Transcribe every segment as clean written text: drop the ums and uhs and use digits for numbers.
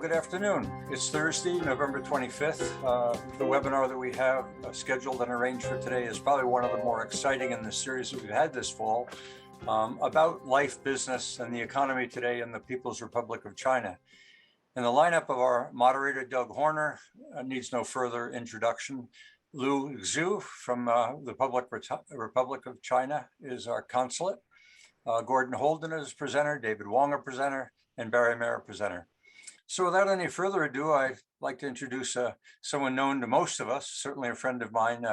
good afternoon. It's Thursday, November 25th. The webinar that we have scheduled and arranged for today is probably one of the more exciting in the series that we've had this fall, about life, business, and the economy today in the People's Republic of China. And the lineup of our moderator, Doug Horner, needs no further introduction. Lu Xu from the Republic of China is our consulate. Gordon Holden is presenter, David Wong a presenter, and Barry Mayer presenter. So without any further ado, I'd like to introduce someone known to most of us, certainly a friend of mine.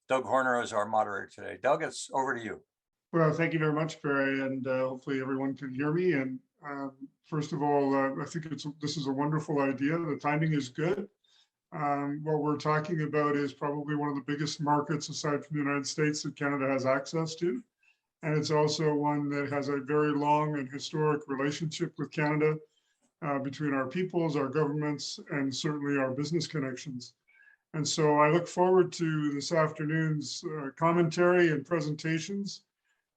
Doug Horner is our moderator today. Doug, it's over to you. Well, thank you very much, Barry, and hopefully everyone can hear me. And first of all, I think this is a wonderful idea. The timing is good. What we're talking about is probably one of the biggest markets aside from the United States that Canada has access to. And it's also one that has a very long and historic relationship with Canada, between our peoples, our governments, and certainly our business connections. And so I look forward to this afternoon's commentary and presentations.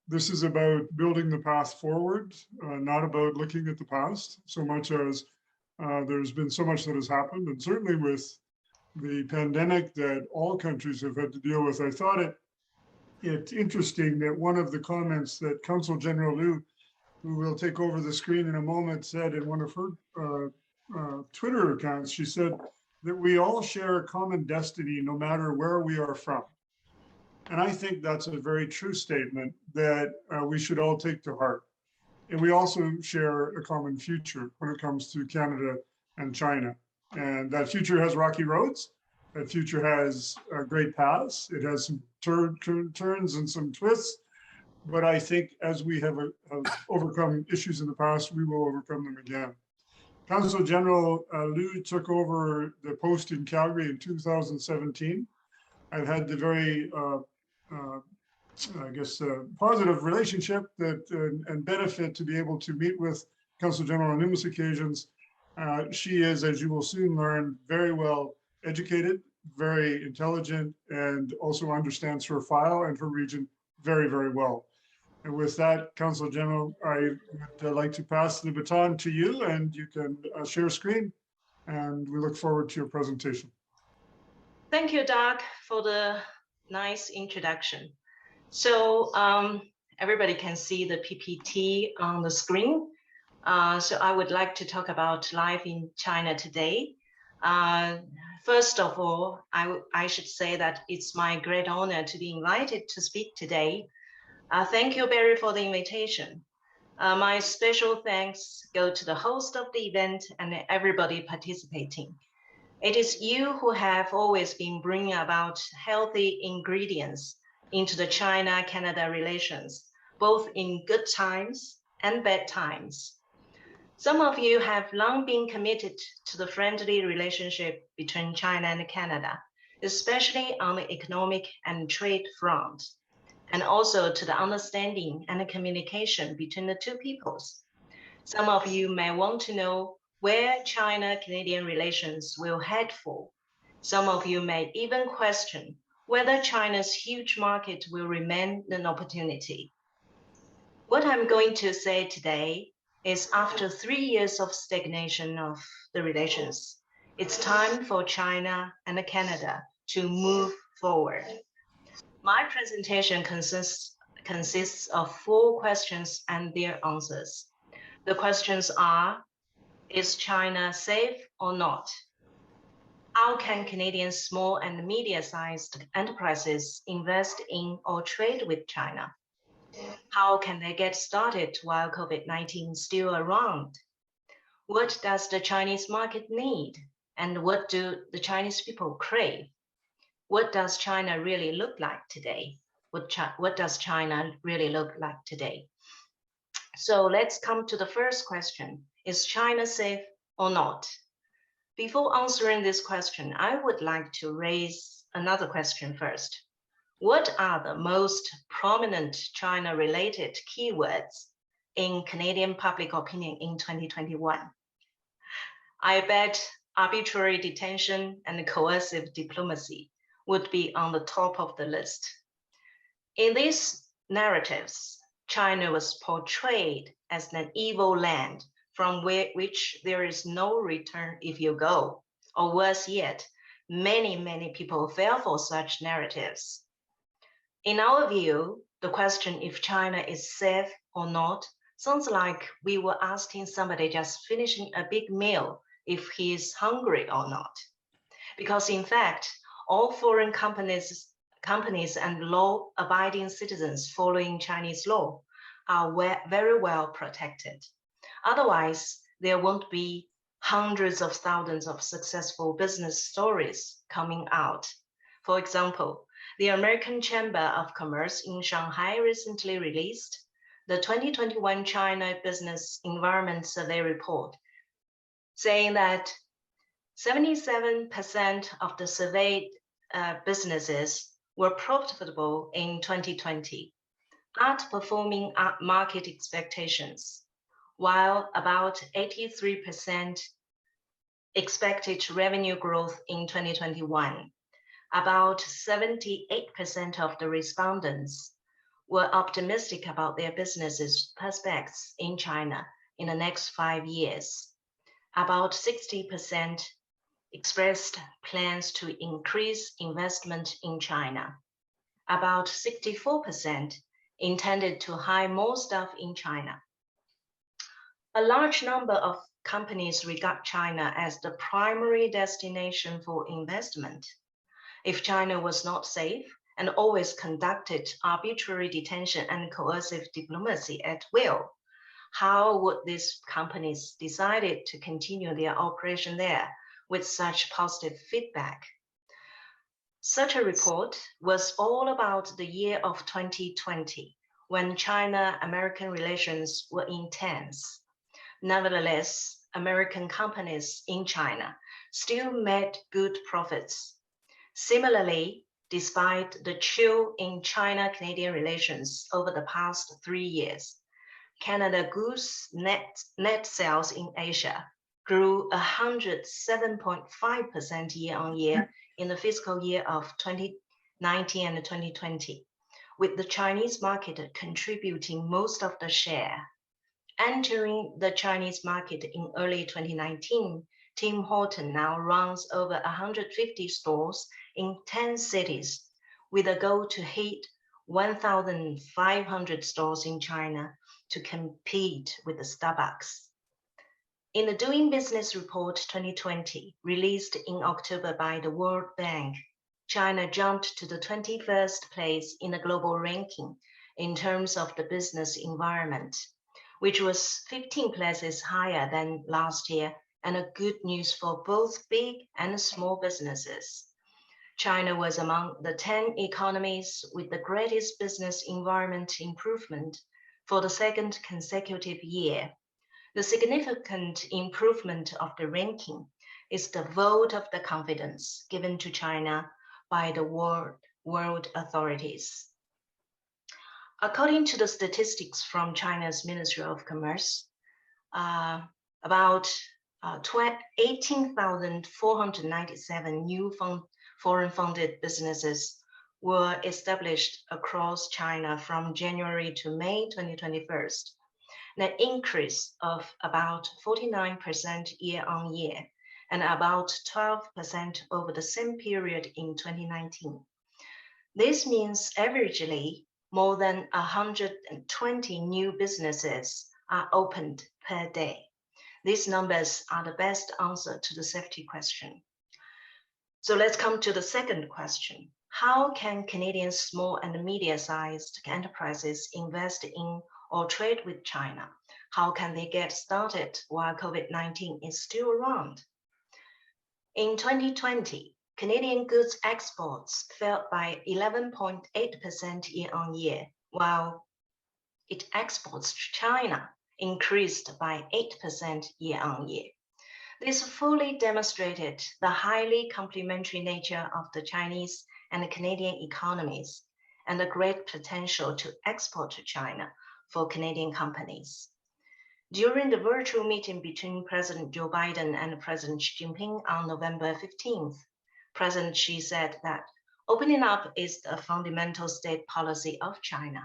This is about building the path forward, not about looking at the past so much as there's been so much that has happened. And certainly with the pandemic that all countries have had to deal with, I thought it's interesting that one of the comments that Consul General Liu, who will take over the screen in a moment, said in one of her Twitter accounts, she said that we all share a common destiny no matter where we are from. And I think that's a very true statement that we should all take to heart. And we also share a common future when it comes to Canada and China. And that future has rocky roads. That future has great paths. It has some turns and some twists. But I think as we have overcome issues in the past, we will overcome them again. Consul General Liu took over the post in Calgary in 2017. I've had the very, positive relationship and benefit to be able to meet with Consul General on numerous occasions. She is, as you will soon learn, very well educated, very intelligent, and also understands her file and her region very, very well. And with that, Consul General, I would like to pass the baton to you, and you can share screen, and we look forward to your presentation. Thank you, Doug, for the nice introduction. So everybody can see the PPT on the screen. So I would like to talk about life in China today. First of all, I should say that it's my great honor to be invited to speak today. Thank you, Barry, for the invitation. My special thanks go to the host of the event and everybody participating. It is you who have always been bringing about healthy ingredients into the China-Canada relations, both in good times and bad times. Some of you have long been committed to the friendly relationship between China and Canada, especially on the economic and trade front, and also to the understanding and the communication between the two peoples. Some of you may want to know where China-Canadian relations will head for. Some of you may even question whether China's huge market will remain an opportunity. What I'm going to say today is after 3 years of stagnation of the relations, it's time for China and Canada to move forward. My presentation consists of 4 questions and their answers. The questions are, is China safe or not? How can Canadian small and medium-sized enterprises invest in or trade with China? How can they get started while COVID-19 is still around? What does the Chinese market need? And what do the Chinese people crave? What does China really look like today? What does China really look like today? So let's come to the first question. Is China safe or not? Before answering this question, I would like to raise another question first. What are the most prominent China-related keywords in Canadian public opinion in 2021? I bet arbitrary detention and coercive diplomacy would be on the top of the list. In these narratives, China was portrayed as an evil land from which there is no return if you go. Or worse yet, many people fell for such narratives. In our view, the question if China is safe or not sounds like we were asking somebody just finishing a big meal if he is hungry or not. Because in fact, all foreign companies and law-abiding citizens following Chinese law are very well protected. Otherwise, there won't be hundreds of thousands of successful business stories coming out. For example, the American Chamber of Commerce in Shanghai recently released the 2021 China Business Environment Survey report, saying that 77% of the surveyed businesses were profitable in 2020, outperforming market expectations, while about 83% expected revenue growth in 2021. About 78% of the respondents were optimistic about their businesses' prospects in China in the next 5 years. About 60% expressed plans to increase investment in China. About 64% intended to hire more staff in China. A large number of companies regard China as the primary destination for investment. If China was not safe and always conducted arbitrary detention and coercive diplomacy at will, how would these companies decided to continue their operation there with such positive feedback? Such a report was all about the year of 2020, when China-American relations were intense. Nevertheless, American companies in China still made good profits. Similarly, despite the chill in China-Canadian relations over the past 3 years, Canada Goose net sales in Asia grew 107.5% year-on-year in the fiscal year of 2019 and 2020, with the Chinese market contributing most of the share. Entering the Chinese market in early 2019, Tim Horton now runs over 150 stores in 10 cities, with a goal to hit 1,500 stores in China to compete with the Starbucks. In the Doing Business Report 2020, released in October by the World Bank, China jumped to the 21st place in the global ranking in terms of the business environment, which was 15 places higher than last year, and a good news for both big and small businesses. China was among the 10 economies with the greatest business environment improvement for the second consecutive year. The significant improvement of the ranking is the vote of the confidence given to China by the world authorities. According to the statistics from China's Ministry of Commerce, about 18,497 new foreign-funded businesses were established across China from January to May 2021, an increase of about 49% year-on-year and about 12% over the same period in 2019. This means averagely more than 120 new businesses are opened per day. These numbers are the best answer to the safety question. So let's come to the second question. How can Canadian small and medium-sized enterprises invest in or trade with China? How can they get started while COVID-19 is still around? In 2020, Canadian goods exports fell by 11.8% year-on-year, while its exports to China increased by 8% year-on-year. This fully demonstrated the highly complementary nature of the Chinese and the Canadian economies and the great potential to export to China for Canadian companies. During the virtual meeting between President Joe Biden and President Xi Jinping on November 15th, President Xi said that opening up is a fundamental state policy of China,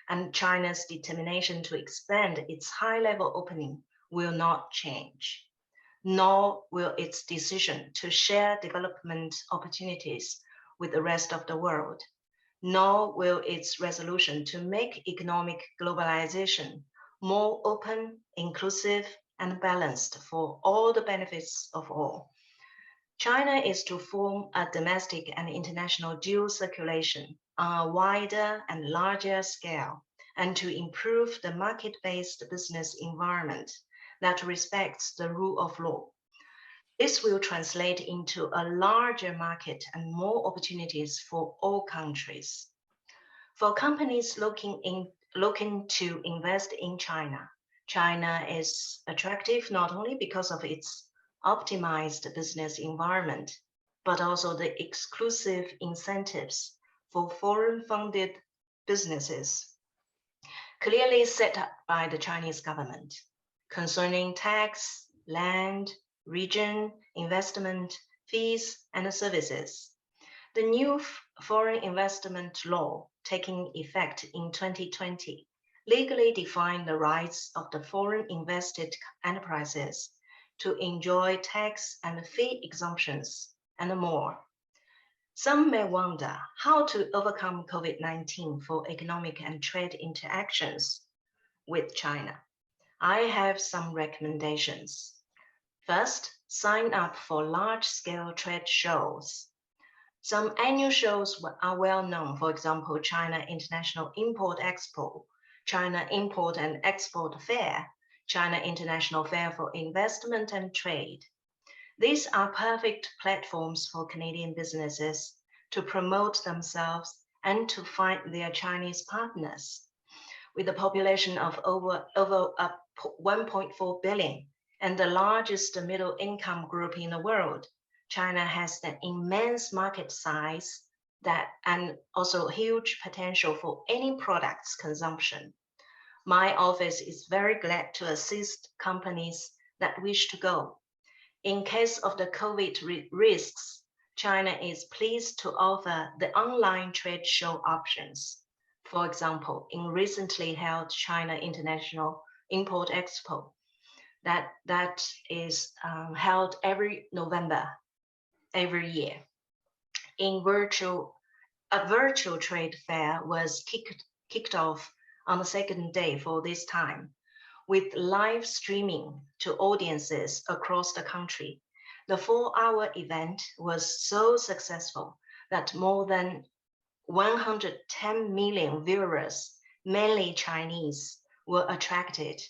and China's determination to expand its high-level opening will not change, nor will its decision to share development opportunities with the rest of the world, nor will its resolution to make economic globalization more open, inclusive, and balanced for all the benefits of all. China is to form a domestic and international dual circulation on a wider and larger scale, and to improve the market-based business environment that respects the rule of law. This will translate into a larger market and more opportunities for all countries. For companies looking to invest in China, China is attractive not only because of its optimized business environment, but also the exclusive incentives for foreign-funded businesses clearly set up by the Chinese government concerning tax, land, region, investment, fees, and services. The new foreign investment law taking effect in 2020 legally defined the rights of the foreign invested enterprises to enjoy tax and fee exemptions and more. Some may wonder how to overcome COVID-19 for economic and trade interactions with China. I have some recommendations. First, sign up for large-scale trade shows. Some annual shows are well known, for example, China International Import-Expo, China Import and Export Fair, China International Fair for Investment and Trade. These are perfect platforms for Canadian businesses to promote themselves and to find their Chinese partners. With a population of over 1.4 billion and the largest middle income group in the world, China has an immense market size and also huge potential for any product's consumption. My office is very glad to assist companies that wish to go. In case of the COVID risks, China is pleased to offer the online trade show options. For example, in recently held China International Import Expo, that is held every November every year. A virtual trade fair was kicked off on the second day for this time, with live streaming to audiences across the country. The 4-hour event was so successful that more than 110 million viewers, mainly Chinese, were attracted.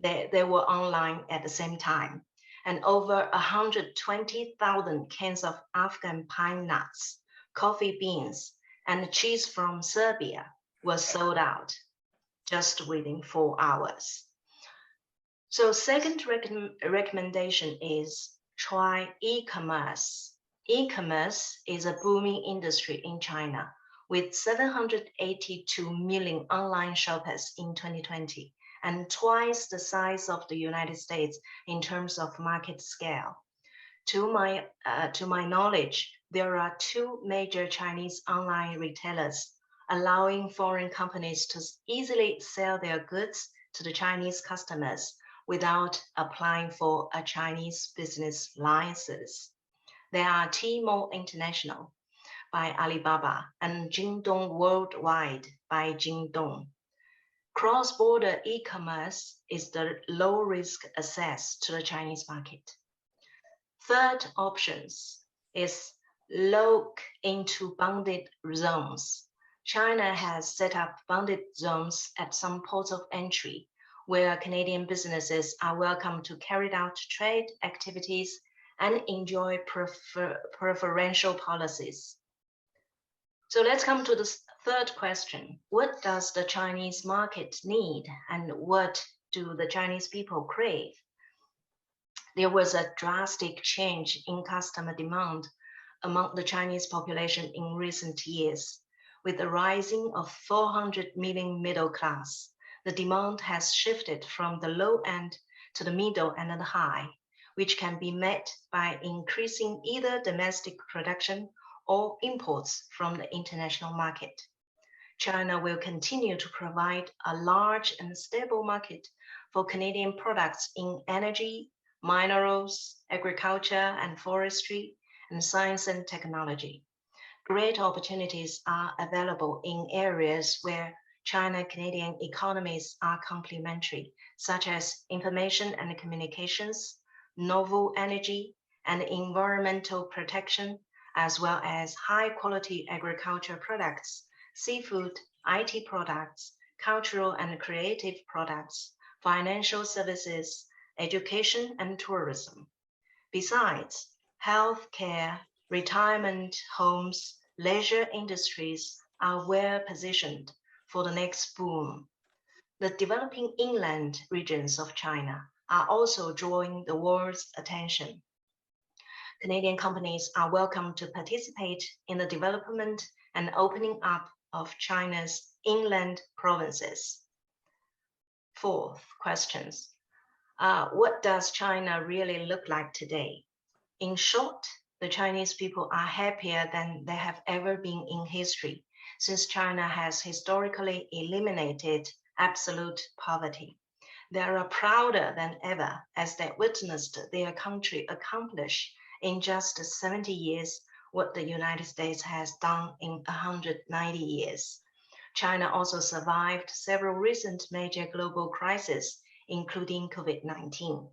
They were online at the same time, and over 120,000 cans of Afghan pine nuts, coffee beans, and cheese from Serbia were sold out just within 4 hours. So second recommendation is try e-commerce. E-commerce is a booming industry in China with 782 million online shoppers in 2020 and twice the size of the United States in terms of market scale. To my knowledge, there are 2 major Chinese online retailers allowing foreign companies to easily sell their goods to the Chinese customers without applying for a Chinese business license. There are Tmall International by Alibaba and Jingdong Worldwide by Jingdong. Cross-border e-commerce is the low-risk access to the Chinese market. Third options is look into bounded zones. China has set up bounded zones at some ports of entry where Canadian businesses are welcome to carry out trade activities and enjoy preferential policies. So let's come to the third question. What does the Chinese market need and what do the Chinese people crave? There was a drastic change in customer demand among the Chinese population in recent years. With the rising of 400 million middle class, the demand has shifted from the low end to the middle and the high, which can be met by increasing either domestic production or imports from the international market. China will continue to provide a large and stable market for Canadian products in energy, minerals, agriculture and forestry, and science and technology. Great opportunities are available in areas where China-Canadian economies are complementary, such as information and communications, novel energy, and environmental protection, as well as high-quality agriculture products, seafood, IT products, cultural and creative products, financial services, education, and tourism. Besides, healthcare, retirement homes, leisure industries are well positioned for the next boom. The developing inland regions of China are also drawing the world's attention. Canadian companies are welcome to participate in the development and opening up of China's inland provinces. Fourth questions. What does China really look like today? In short, the Chinese people are happier than they have ever been in history, since China has historically eliminated absolute poverty. They are prouder than ever as they witnessed their country accomplish in just 70 years what the United States has done in 190 years. China also survived several recent major global crises, including COVID-19.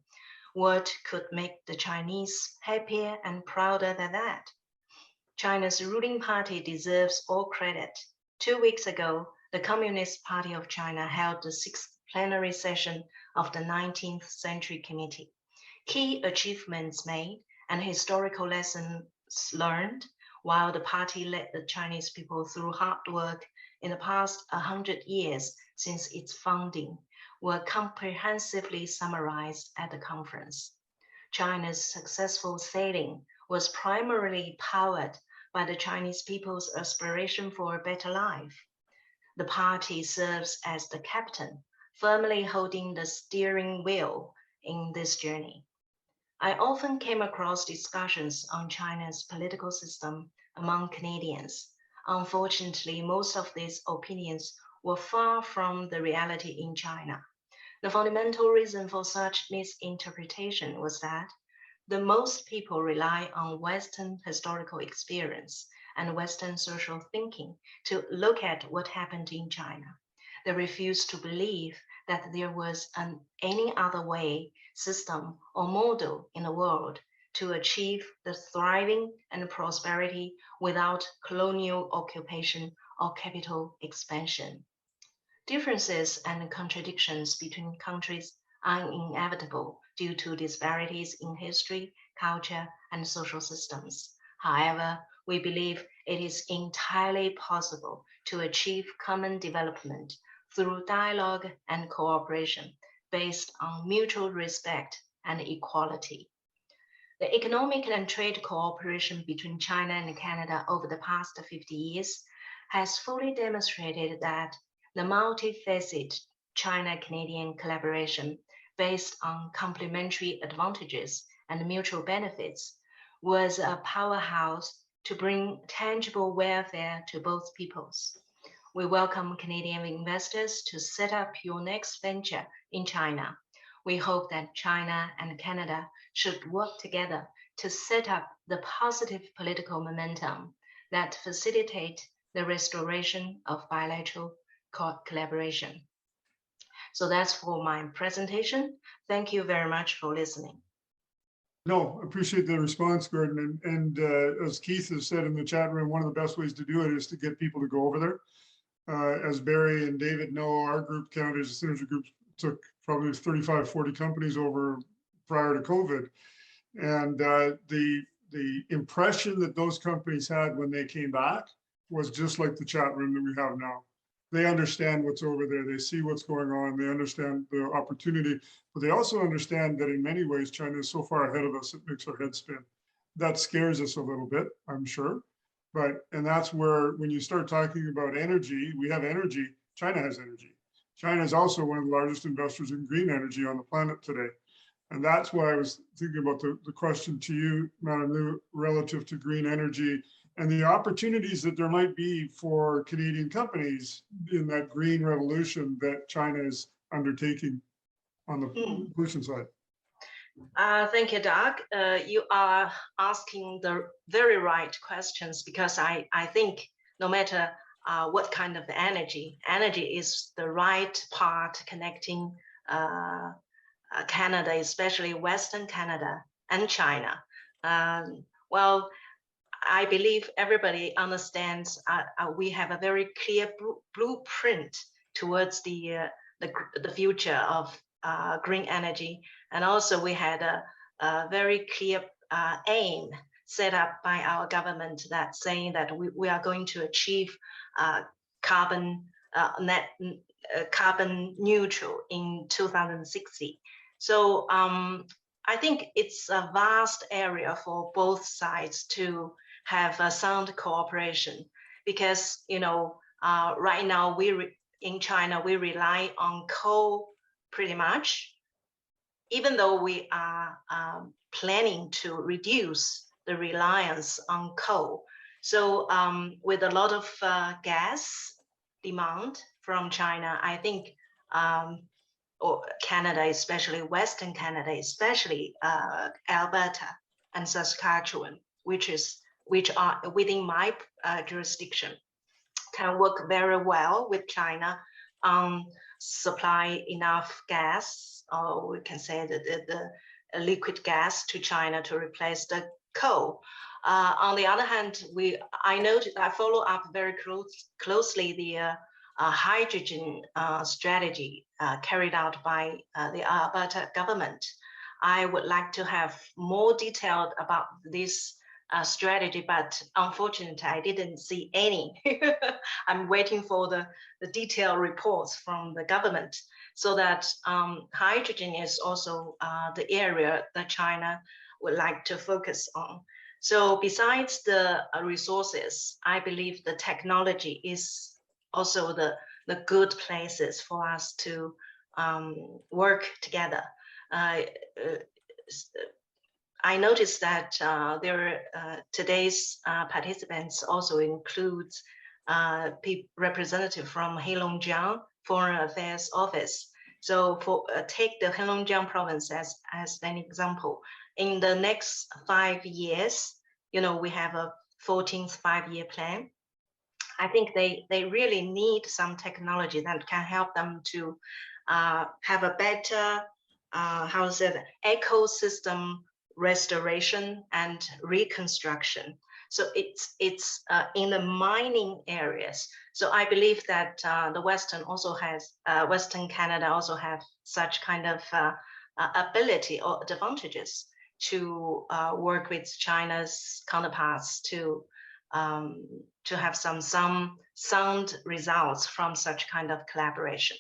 What could make the Chinese happier and prouder than that? China's ruling party deserves all credit. 2 weeks ago, the Communist Party of China held the 6th plenary session of the 19th Century Committee. Key achievements made and historical lessons learned while the party led the Chinese people through hard work in the past 100 years since its founding were comprehensively summarized at the conference. China's successful sailing was primarily powered by the Chinese people's aspiration for a better life. The party serves as the captain, firmly holding the steering wheel in this journey. I often came across discussions on China's political system among Canadians. Unfortunately, most of these opinions were far from the reality in China. The fundamental reason for such misinterpretation was that the most people rely on Western historical experience and Western social thinking to look at what happened in China. They refuse to believe that there was any other way, system, or model in the world to achieve the thriving and prosperity without colonial occupation or capital expansion. Differences and contradictions between countries are inevitable due to disparities in history, culture, and social systems. However, we believe it is entirely possible to achieve common development through dialogue and cooperation based on mutual respect and equality. The economic and trade cooperation between China and Canada over the past 50 years has fully demonstrated that the multifaceted China-Canadian collaboration based on complementary advantages and mutual benefits was a powerhouse to bring tangible welfare to both peoples. We welcome Canadian investors to set up your next venture in China. We hope that China and Canada should work together to set up the positive political momentum that facilitate the restoration of bilateral collaboration. So that's for my presentation. Thank you very much for listening. No, appreciate the response, Gordon. And as Keith has said in the chat room, one of the best ways to do it is to get people to go over there. As Barry and David know, our group, Canada's Synergy Group, took probably 35, 40 companies over prior to COVID. And the impression that those companies had when they came back was just like the chat room that we have now. They understand what's over there. They see what's going on. They understand the opportunity, but they also understand that in many ways, China is so far ahead of us, it makes our heads spin. That scares us a little bit, I'm sure. And that's where, when you start talking about energy, we have energy, China has energy. China is also one of the largest investors in green energy on the planet today. And that's why I was thinking about the question to you, Madam Liu, relative to green energy and the opportunities that there might be for Canadian companies in that green revolution that China is undertaking. on the pollution side? Thank you, Doug. You are asking the very right questions, because I think no matter what kind of energy is the right part connecting Canada, especially Western Canada and China. Well, I believe everybody understands we have a very clear blueprint towards the future of green energy. And also we had a very clear aim set up by our government that saying that we are going to achieve carbon neutral in 2060. So I think it's a vast area for both sides to have a sound cooperation, because right now in China we rely on coal pretty much, even though we are planning to reduce the reliance on coal. So with a lot of gas demand from China, I think or Canada, especially Western Canada, especially Alberta and Saskatchewan, which are within my jurisdiction, can work very well with China on supply enough gas, or we can say the liquid gas to China to replace the coal. On the other hand, I follow up very closely the hydrogen strategy carried out by the Alberta government. I would like to have more detailed about this strategy, but unfortunately I didn't see any. I'm waiting for the detailed reports from the government, so that hydrogen is also the area that China would like to focus on. So besides the resources, I believe the technology is also the good places for us to work together. I noticed that today's participants also includes representative from Heilongjiang Foreign Affairs Office. So take the Heilongjiang province as an example. In the next 5 years, we have a 14th five-year plan. I think they really need some technology that can help them to have a better ecosystem restoration and reconstruction. So it's in the mining areas. So I believe that the Western Canada also have such kind of ability or advantages to work with China's counterparts to have some sound results from such kind of collaboration.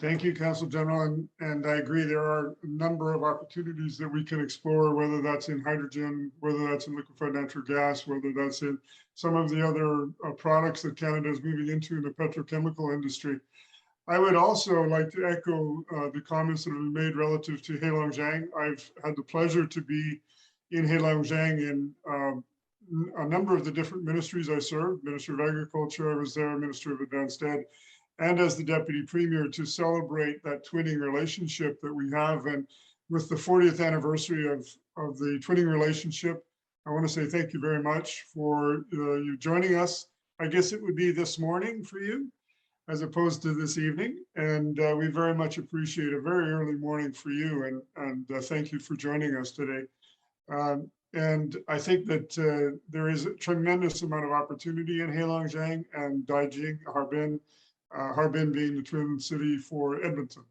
Thank you, Consul General, and I agree there are a number of opportunities that we can explore, whether that's in hydrogen, whether that's in liquefied natural gas, whether that's in some of the other products that Canada is moving into in the petrochemical industry. I would also like to echo the comments that have been made relative to Heilongjiang. I've had the pleasure to be in Heilongjiang in a number of the different ministries I served. Minister of Agriculture, I was there, Minister of Advanced Ed, and as the Deputy Premier, to celebrate that twinning relationship that we have. And with the 40th anniversary of the twinning relationship, I want to say thank you very much for you joining us. I guess it would be this morning for you, as opposed to this evening. And we very much appreciate a very early morning for you. And thank you for joining us today. And I think that there is a tremendous amount of opportunity in Heilongjiang and Daijing, Harbin being the twin city for Edmonton.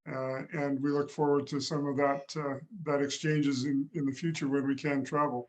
And we look forward to some of that exchanges in the future when we can travel.